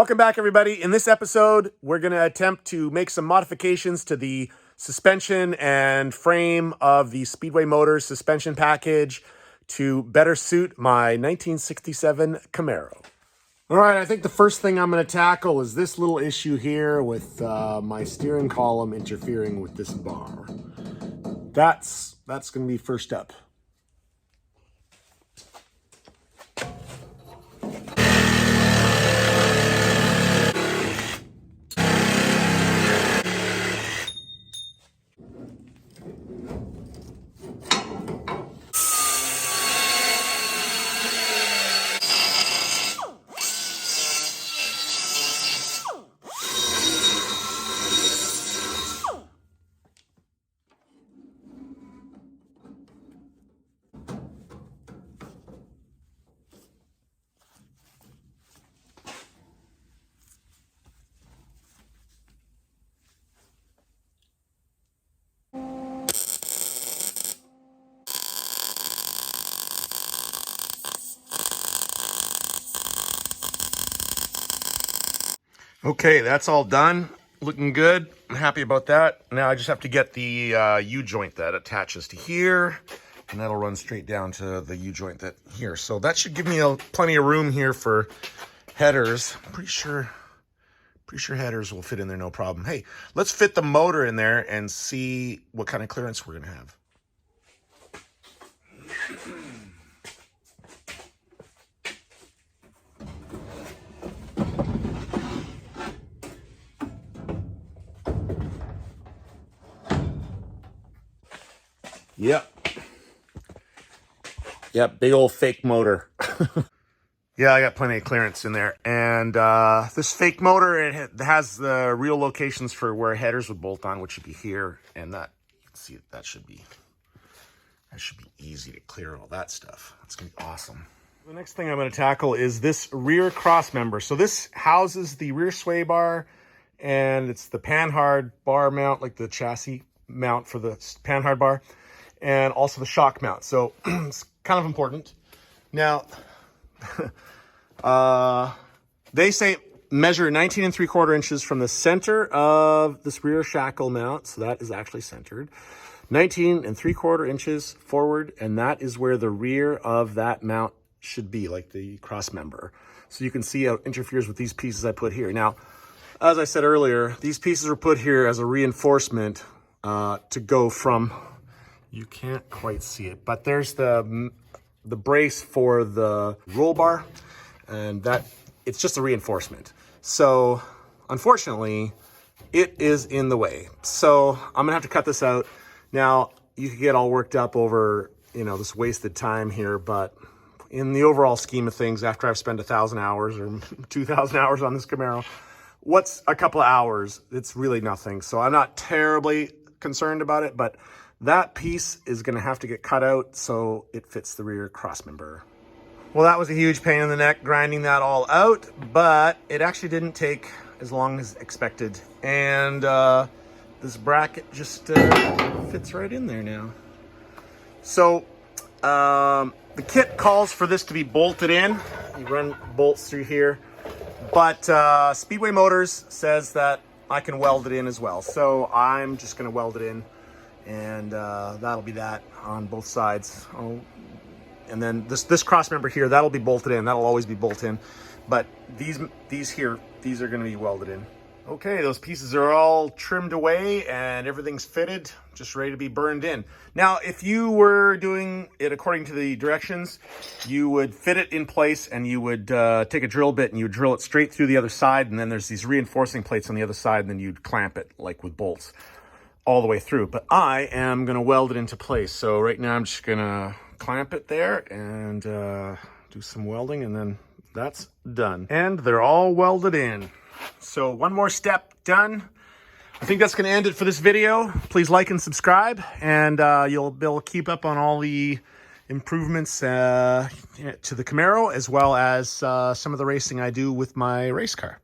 Welcome back, everybody. In this episode, we're going to attempt to make some modifications to the suspension and frame of the Speedway Motors suspension package to better suit my 1967 Camaro. All right, I think the first thing I'm going to tackle is this little issue here with my steering column interfering with this bar. That's going to be first up. Okay, that's all done. Looking good. I'm happy about that. Now I just have to get the U-joint that attaches to here, and that'll run straight down to the U-joint that here. So that should give me plenty of room here for headers. I'm pretty sure headers will fit in there no problem. Hey, let's fit the motor in there and see what kind of clearance we're gonna have. Yep, big old fake motor. Yeah, I got plenty of clearance in there. And this fake motor, it has the real locations for where headers would bolt on, which should be here. And that, you can see that should be easy to clear all that stuff. That's gonna be awesome. The next thing I'm gonna tackle is this rear cross member. So this houses the rear sway bar, and it's the Panhard bar mount, like the chassis mount for the Panhard bar, and also the shock mount. So it's kind of important. Now, they say measure 19 3/4 inches from the center of this rear shackle mount. So that is actually centered. 19 3/4 inches forward, and that is where the rear of that mount should be, like the cross member. So you can see how it interferes with these pieces I put here. Now, as I said earlier, these pieces were put here as a reinforcement to go from, you can't quite see it, but there's the brace for the roll bar, and that it's just a reinforcement. So unfortunately, it is in the way. So I'm gonna have to cut this out. Now, you could get all worked up over, this wasted time here, but in the overall scheme of things, after I've spent 1,000 hours or 2,000 hours on this Camaro, what's a couple of hours? It's really nothing. So I'm not terribly concerned about it, but that piece is going to have to get cut out so it fits the rear cross member. Well, that was a huge pain in the neck grinding that all out, but it actually didn't take as long as expected. And this bracket just fits right in there now. So the kit calls for this to be bolted in. You run bolts through here, but Speedway Motors says that I can weld it in as well. So I'm just going to weld it in, and that'll be that on both sides. And then this cross member here, that'll be bolted in. That'll always be bolted in. But these are going to be welded in. Okay, those pieces are all trimmed away and everything's fitted, just ready to be burned in. Now, if you were doing it according to the directions, you would fit it in place, and you would take a drill bit and you would drill it straight through the other side, and then there's these reinforcing plates on the other side, and then you'd clamp it like with bolts all the way through. But I am going to weld it into place. So right now I'm just going to clamp it there and do some welding, and then that's done. And they're all welded in. So one more step done. I think that's going to end it for this video. Please like and subscribe, and you'll be able to keep up on all the improvements to the Camaro, as well as some of the racing I do with my race car.